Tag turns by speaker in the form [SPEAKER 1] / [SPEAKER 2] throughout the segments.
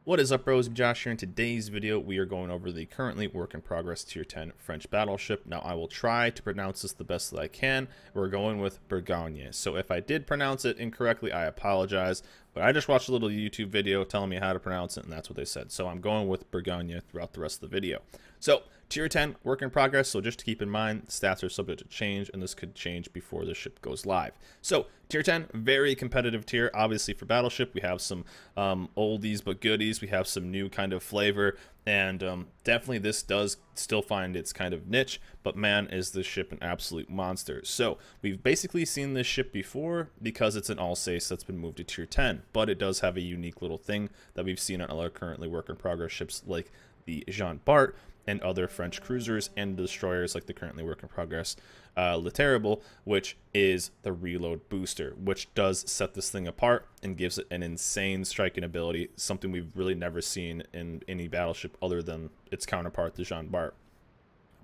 [SPEAKER 1] What is up, bros? I'm Josh here. In today's video, we are going over the currently work in progress tier 10 French battleship. Now, I will try to pronounce this the best that I can. We're going with Bourgogne. So if I did pronounce it incorrectly, I apologize. But I just watched a little YouTube video telling me how to pronounce it, and that's what they said. So I'm going with Bourgogne throughout the rest of the video. So tier 10 work in progress. So just to keep in mind, stats are subject to change, and this could change before the ship goes live. So tier 10, very competitive tier. Obviously for battleship, we have some oldies but goodies. We have some new kind of flavor, and definitely this does still find its kind of niche, but man, is this ship an absolute monster. So we've basically seen this ship before because it's an all-sace that's been moved to tier 10, but it does have a unique little thing that we've seen on other currently work in progress ships like the Jean Bart and other French cruisers and destroyers like the currently work in progress Le Terrible, which is the reload booster, which does set this thing apart and gives it an insane striking ability, something we've really never seen in any battleship other than its counterpart, the Jean Bart.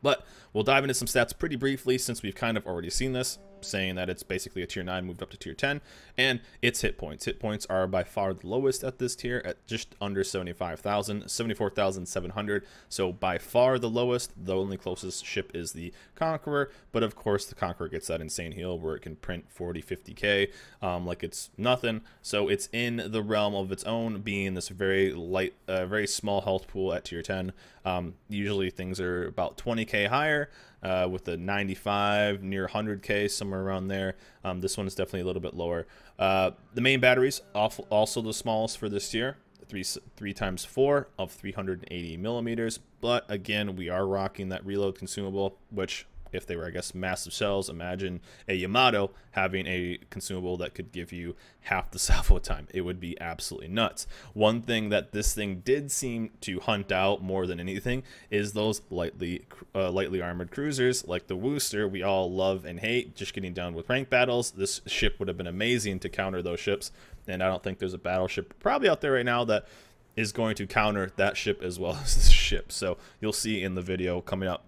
[SPEAKER 1] But we'll dive into some stats pretty briefly since we've kind of already seen this, saying that it's basically a tier 9 moved up to tier 10, and its hit points. Hit points are by far the lowest at this tier at just under 75,000, 74,700. So by far the lowest. The only closest ship is the Conqueror, but of course the Conqueror gets that insane heal where it can print 40, 50k like it's nothing. So it's in the realm of its own, being this very light, very small health pool at tier 10. Usually things are about 20k higher, with a 95 near 100k, somewhere around there. This one is definitely a little bit lower. The main batteries also the smallest for this tier, 3x4 of 380 millimeters, but again we are rocking that reload consumable, which if they were, I guess, massive shells, imagine a Yamato having a consumable that could give you half the salvo time. It would be absolutely nuts. One thing that this thing did seem to hunt out more than anything is those lightly armored cruisers like the Wooster we all love and hate. Just getting down with rank battles, this ship would have been amazing to counter those ships, and I don't think there's a battleship probably out there right now that is going to counter that ship as well as this ship. So you'll see in the video coming up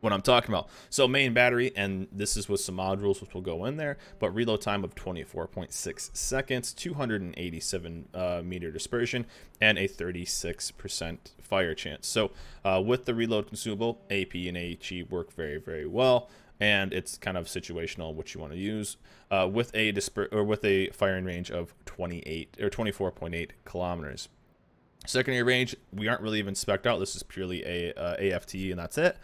[SPEAKER 1] what I'm talking about. So main battery, and this is with some modules which will go in there, but reload time of 24.6 seconds, 287 meter dispersion, and a 36% fire chance. So with the reload consumable, AP and AHE work very, very well, and it's kind of situational what you want to use with a firing range of 24.8 kilometers. Secondary range, we aren't really even spec'd out. This is purely a AFT, and that's it.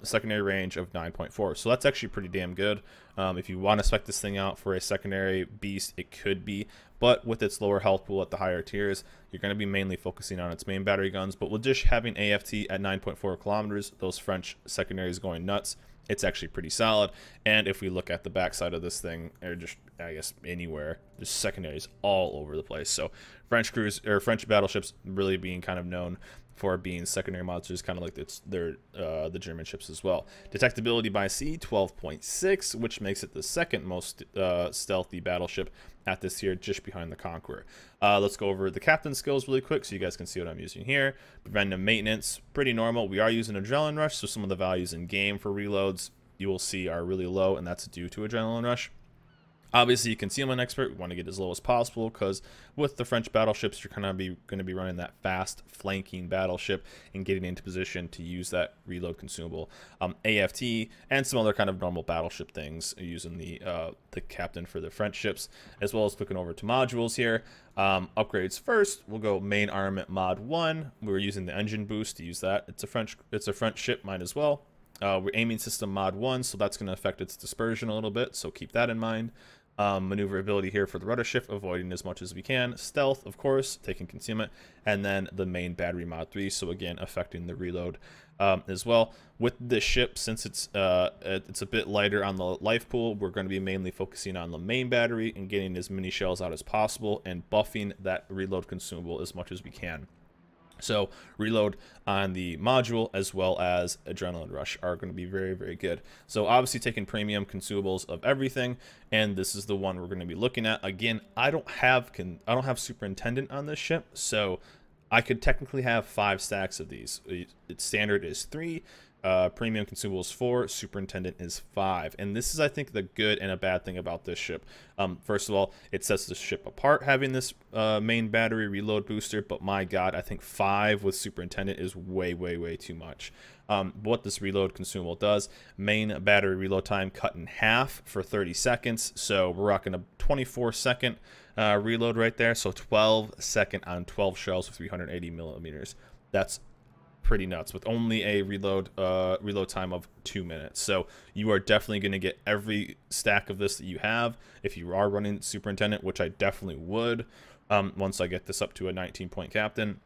[SPEAKER 1] Secondary range of 9.4, so that's actually pretty damn good. If you want to spec this thing out for a secondary beast, it could be, but with its lower health pool at the higher tiers, you're going to be mainly focusing on its main battery guns. But with just having AFT at 9.4 kilometers, those French secondaries going nuts, it's actually pretty solid. And if we look at the backside of this thing, or just, I guess, anywhere, there's secondaries all over the place. So French battleships really being kind of known for being secondary monsters, kind of like the German ships as well. Detectability by sea, 12.6, which makes it the second most stealthy battleship at this tier, just behind the Conqueror. Let's go over the captain skills really quick so you guys can see what I'm using here. Preventive maintenance, pretty normal. We are using Adrenaline Rush, so some of the values in game for reloads you will see are really low, and that's due to Adrenaline Rush. Obviously, Concealment Expert, we want to get as low as possible because with the French battleships, you're kind of going to be running that fast flanking battleship and getting into position to use that reload consumable. AFT and some other kind of normal battleship things using the captain for the French ships, as well as clicking over to modules here. Upgrades first, we'll go main armament mod 1. We're using the engine boost to use that. It's a French ship, might as well. We're aiming system mod 1, so that's going to affect its dispersion a little bit, so keep that in mind. Maneuverability here for the rudder shift, avoiding as much as we can. Stealth, of course, taking concealment, and then the main battery mod 3, so again affecting the reload as well. With this ship, since it's a bit lighter on the life pool, we're going to be mainly focusing on the main battery and getting as many shells out as possible and buffing that reload consumable as much as we can. So reload on the module as well as Adrenaline Rush are going to be very, very good. So obviously taking premium consumables of everything, and this is the one we're going to be looking at. Again, I don't have Superintendent on this ship, so I could technically have 5 stacks of these. Its standard is 3. Premium consumables 4, superintendent is 5. And this is, I think, the good and a bad thing about this ship. First of all, it sets the ship apart having this main battery reload booster, but my god, I think 5 with superintendent is way too much. What this reload consumable does, main battery reload time cut in half for 30 seconds, so we're rocking a 24-second reload right there, so 12-second on 12 shells with 380 millimeters. That's pretty nuts, with only a reload time of 2 minutes. So you are definitely going to get every stack of this that you have if you are running superintendent, which I definitely would. Once I get this up to a 19-point captain,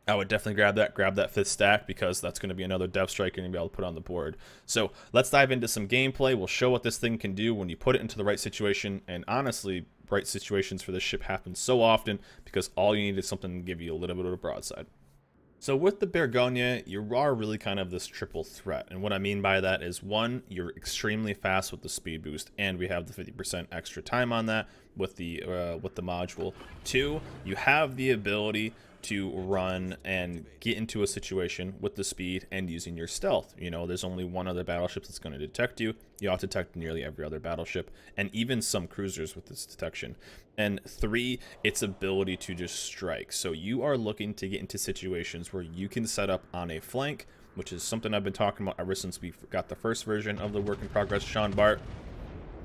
[SPEAKER 1] I would definitely grab that 5th stack, because that's going to be another dev strike you're going to be able to put on the board. So let's dive into some gameplay. We'll show what this thing can do when you put it into the right situation. And honestly, right situations for this ship happen so often, because all you need is something to give you a little bit of a broadside. So with the Bourgogne, you are really kind of this triple threat. And what I mean by that is, 1, you're extremely fast with the speed boost, and we have the 50% extra time on that with the module. 2, you have the ability to run and get into a situation with the speed and using your stealth. You know, there's only one other battleship that's going to detect you. You ought to detect nearly every other battleship, and even some cruisers with this detection. And 3, its ability to just strike. So you are looking to get into situations where you can set up on a flank, which is something I've been talking about ever since we got the first version of the work in progress Sean Bart.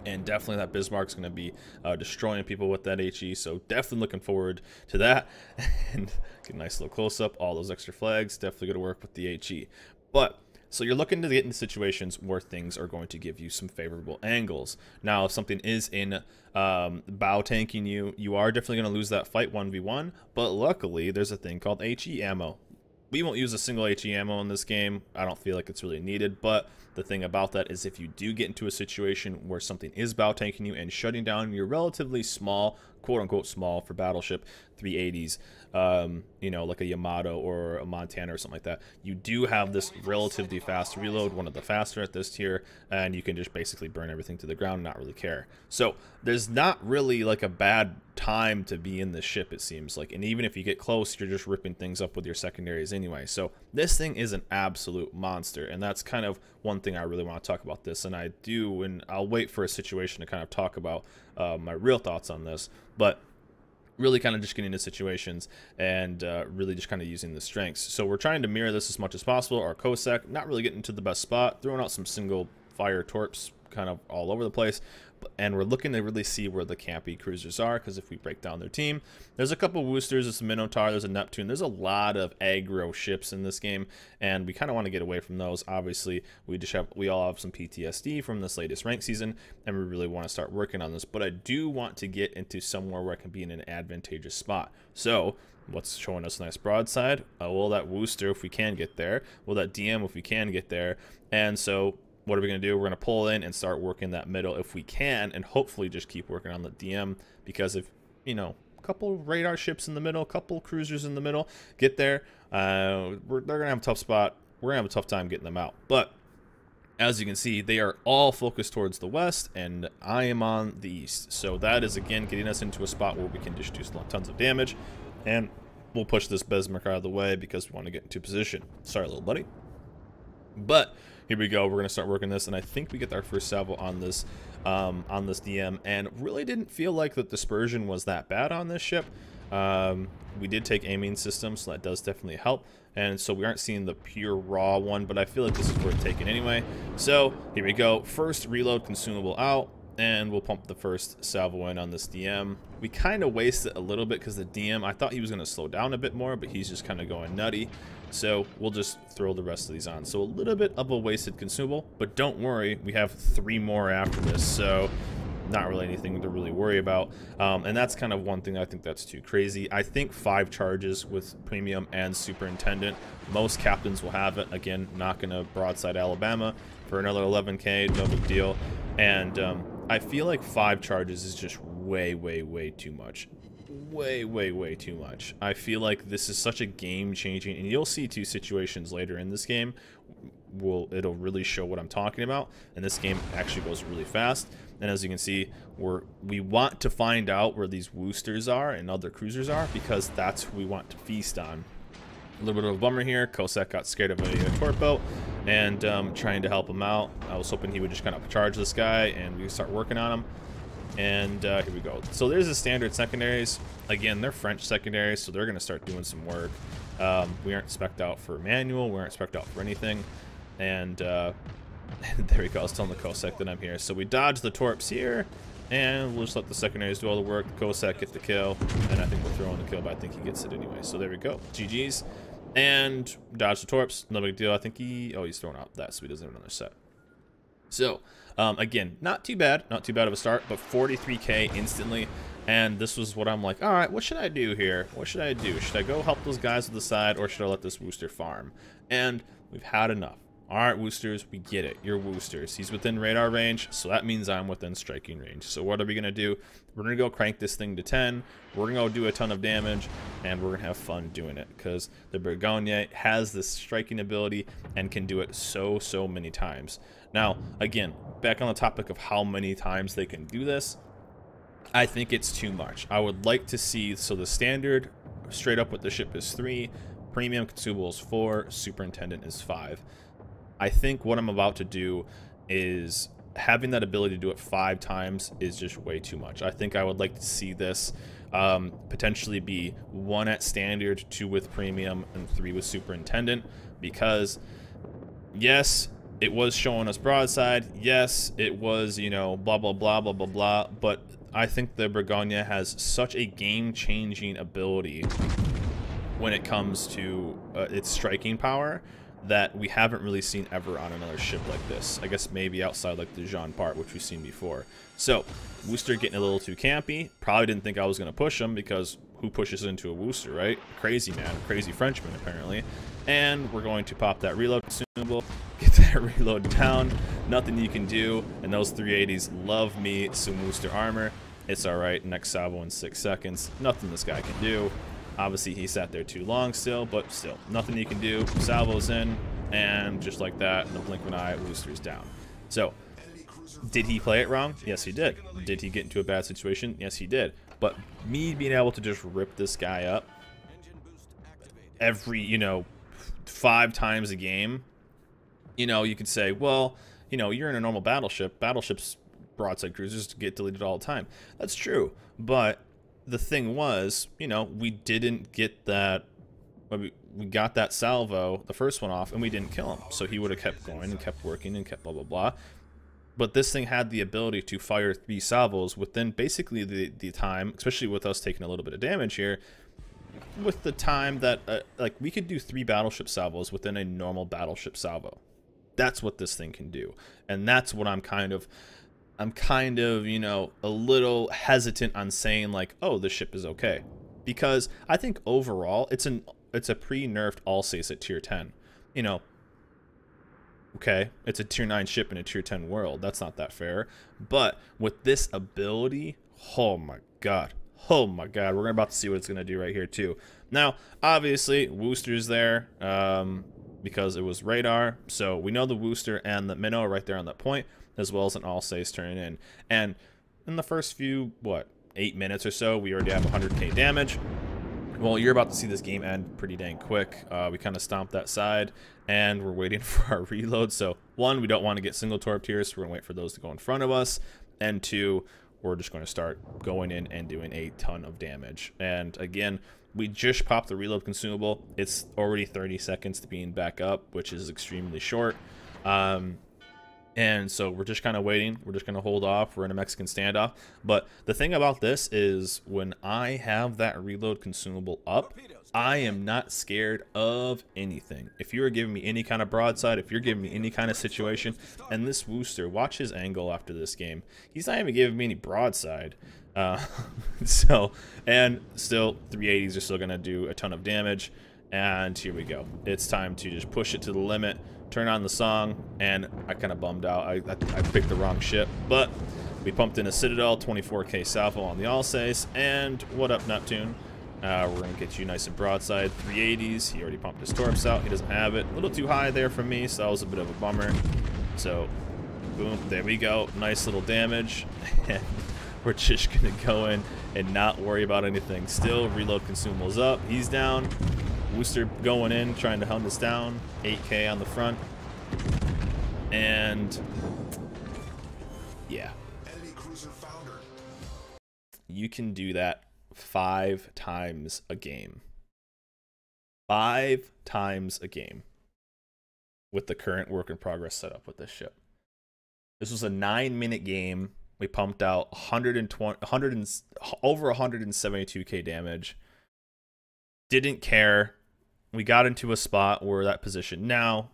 [SPEAKER 1] And definitely that Bismarck's going to be destroying people with that HE, so definitely looking forward to that. And get a nice little close-up, all those extra flags, definitely going to work with the HE. But, so you're looking to get into situations where things are going to give you some favorable angles. Now, if something is in bow tanking you, you are definitely going to lose that fight 1v1, but luckily there's a thing called HE ammo. We won't use a single HE ammo in this game. I don't feel like it's really needed, but the thing about that is, if you do get into a situation where something is bow tanking you and shutting down your relatively small, quote-unquote small for battleship 380s, you know, like a Yamato or a Montana or something like that, you do have this relatively fast reload, one of the faster at this tier, and you can just basically burn everything to the ground and not really care. So there's not really like a bad time to be in this ship, it seems like, and even if you get close, you're just ripping things up with your secondaries anyway. So this thing is an absolute monster, and that's kind of one thing I really want to talk about this, and I do, and I'll wait for a situation to kind of talk about my real thoughts on this, but really kind of just getting into situations and really just kind of using the strengths. So we're trying to mirror this as much as possible. Our Cossack, not really getting to the best spot, throwing out some single fire torps kind of all over the place, and we're looking to really see where the campy cruisers are, because if we break down their team, there's a couple Woosters, there's a Minotaur, there's a Neptune, there's a lot of aggro ships in this game, and we kind of want to get away from those. Obviously, we all have some PTSD from this latest rank season, and we really want to start working on this, but I do want to get into somewhere where I can be in an advantageous spot. So what's showing us a nice broadside? Well, that Wooster, if we can get there. Well, that DM, if we can get there. And so what are we going to do? We're going to pull in and start working that middle if we can, and hopefully just keep working on the DM, because if, you know, a couple radar ships in the middle, a couple cruisers in the middle get there, they're going to have a tough spot. We're going to have a tough time getting them out. But as you can see, they are all focused towards the west, and I am on the east. So that is, again, getting us into a spot where we can just do tons of damage, and we'll push this Bismarck out of the way because we want to get into position. Sorry, little buddy. But here we go. We're going to start working this, and I think we get our first salvo on this DM, and really didn't feel like the dispersion was that bad on this ship. We did take aiming systems, so that does definitely help, and so we aren't seeing the pure raw one, but I feel like this is worth taking anyway. So here we go. First reload consumable out, and we'll pump the first salvo in on this DM. We kind of wasted a little bit because the DM, I thought he was going to slow down a bit more, but he's just kind of going nutty. So we'll just throw the rest of these on. So a little bit of a wasted consumable, but don't worry, we have 3 more after this, so not really anything to really worry about. And that's kind of one thing I think that's too crazy. I think 5 charges with Premium and Superintendent. Most captains will have it. Again, not going to Broadside Alabama for another 11K, no big deal. And I feel like 5 charges is just way too much. Way too much. I feel like this is such a game-changing, and you'll see 2 situations later in this game. It'll really show what I'm talking about, and this game actually goes really fast. And as you can see, we want to find out where these Woosters are and other cruisers are, because that's who we want to feast on. A little bit of a bummer here. Cossack got scared of a torp boat, and trying to help him out. I was hoping he would just kind of charge this guy and we start working on him. And here we go. So there's the standard secondaries. Again, they're French secondaries, so they're going to start doing some work. We aren't spec'd out for manual. We aren't spec'd out for anything. And there we go. I was telling the Cossack that I'm here. So we dodge the torps here, and we'll just let the secondaries do all the work. The Cossack get the kill, and I think we'll throw in the kill, but I think he gets it anyway. So there we go. GG's. And dodge the torps. No big deal. I think he's throwing out that, so he doesn't have another set. So, again, not too bad of a start, but 43k instantly. And this was what I'm like, all right, what should I do here? What should I do? Should I go help those guys with the side, or should I let this Wooster farm? And we've had enough. All right, Woosters, we get it. You're Woosters. He's within radar range, so that means I'm within striking range. So what are we going to do? We're going to go crank this thing to 10. We're going to go do a ton of damage, and we're going to have fun doing it, because the Bourgogne has this striking ability and can do it so many times. Now, again, back on the topic of how many times they can do this, I think it's too much. I would like to see, so the standard straight up with the ship is 3, premium consumable is 4, superintendent is 5. I think what I'm about to do is having that ability to do it 5 times is just way too much. I think I would like to see this potentially be 1 at standard, 2 with premium, and 3 with superintendent, because yes, it was showing us broadside, yes, it was, you know, blah blah blah blah blah blah, but I think the Bourgogne has such a game-changing ability when it comes to its striking power that we haven't really seen ever on another ship like this. I guess maybe outside like the Jean Part, which we've seen before. So, Wooster getting a little too campy. Probably didn't think I was going to push him, because who pushes into a Wooster, right? Crazy man, crazy Frenchman apparently. And we're going to pop that reload consumable, get that reload down. Nothing you can do, and those 380s love me some Wooster armor. It's alright, next salvo in 6 seconds. Nothing this guy can do. Obviously, he sat there too long still, but still, nothing you can do. Salvo's in, and just like that, in the blink of an eye, Wooster's down. So, did he play it wrong? Yes, he did. Did he get into a bad situation? Yes, he did. But me being able to just rip this guy up every, you know, 5 times a game, you know, you could say, well, you know, you're in a normal battleship. Battleships, broadside cruisers get deleted all the time. That's true, but the thing was, you know, we didn't get that. We got that salvo, the first one off, and we didn't kill him. So he would have kept going and kept working and kept blah blah blah. But this thing had the ability to fire 3 salvos within basically the time, especially with us taking a little bit of damage here, with the time that like we could do 3 battleship salvos within a normal battleship salvo. That's what this thing can do, and that's what I'm kind of, you know, a little hesitant on saying like, oh, this ship is okay, because I think overall it's a pre-nerfed Alsace at tier 10. You know, okay, it's a tier 9 ship in a tier 10 world. That's not that fair. But with this ability, oh my god, we're about to see what it's gonna do right here too. Now, obviously, Wooster's there because it was radar, so we know the Wooster and the minnow are right there on that point, as well as an Alsace turning in. And in the first few, 8 minutes or so, we already have 100k damage. Well, you're about to see this game end pretty dang quick. We kind of stomped that side, and we're waiting for our reload. So, 1, we don't want to get single torp here, so we're going to wait for those to go in front of us. And 2, we're just going to start going in and doing a ton of damage. And again, we just popped the reload consumable. It's already 30 seconds to being back up, which is extremely short. And so we're just kind of waiting. We're just going to hold off. We're in a Mexican standoff. But the thing about this is when I have that reload consumable up, I am not scared of anything. If you're giving me any kind of broadside, if you're giving me any kind of situation, and this Wooster, watch his angle after this game. He's not even giving me any broadside. So, and still 380s are still going to do a ton of damage. And here we go. It's time to just push it to the limit, turn on the song, and I kind of bummed out. I picked the wrong ship, but we pumped in a Citadel, 24k salvo on the Alsace, and what up, Neptune? We're going to get you nice and broadside, 380s. He already pumped his torps out. He doesn't have it. A little too high there for me, so that was a bit of a bummer. So, boom, there we go. Nice little damage. And we're just going to go in and not worry about anything. Still, reload consumables up. He's down. Booster going in, trying to hunt us down. 8K on the front. And yeah. You can do that 5 times a game. 5 times a game. With the current work in progress setup with this ship. This was a 9-minute game. We pumped out over 172k damage. Didn't care. We got into a spot where that position now.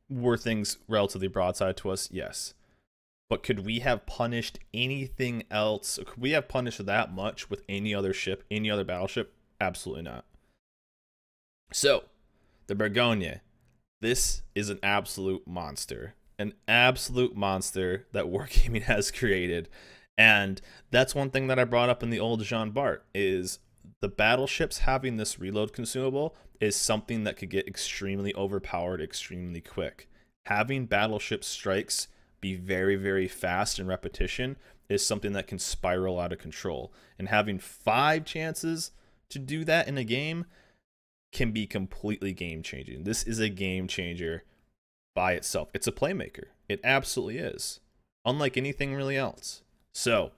[SPEAKER 1] Were things relatively broadside to us? Yes. But could we have punished anything else? Could we have punished that much with any other ship, any other battleship? Absolutely not. So, the Bourgogne. This is an absolute monster. An absolute monster that Wargaming has created. And that's one thing that I brought up in the old Jean Bart, is the battleships having this reload consumable is something that could get extremely overpowered extremely quick. Having battleship strikes be very, very fast in repetition is something that can spiral out of control. And having 5 chances to do that in a game can be completely game changing. This is a game changer by itself. It's a playmaker. It absolutely is. Unlike anything really else. So,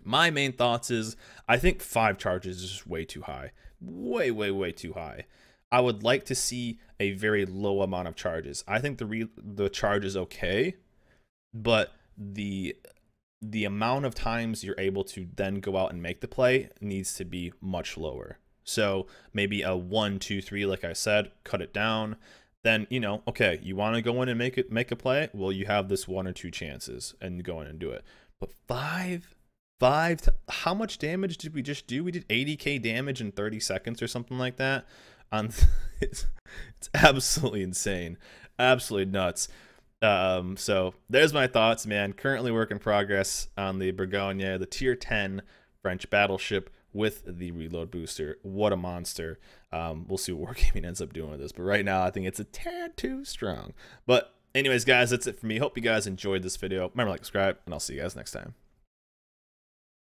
[SPEAKER 1] my main thoughts is, I think 5 charges is just way too high. Way, way, way too high. I would like to see a very low amount of charges. I think the charge is okay, but the amount of times you're able to then go out and make the play needs to be much lower. So maybe a 1, 2, 3, like I said, cut it down. Then, you know, okay, you want to go in and make a play? Well, you have this 1 or 2 chances and go in and do it. But 5, how much damage did we just do? We did 80k damage in 30 seconds or something like that. It's absolutely insane, absolutely nuts. So there's my thoughts, man. Currently work in progress on the Bourgogne, the tier 10 French battleship with the reload booster. What a monster. We'll see what Wargaming ends up doing with this, but right now I think it's a tad too strong. But anyways, guys, that's it for me. Hope you guys enjoyed this video. Remember to like, subscribe, and I'll see you guys next time.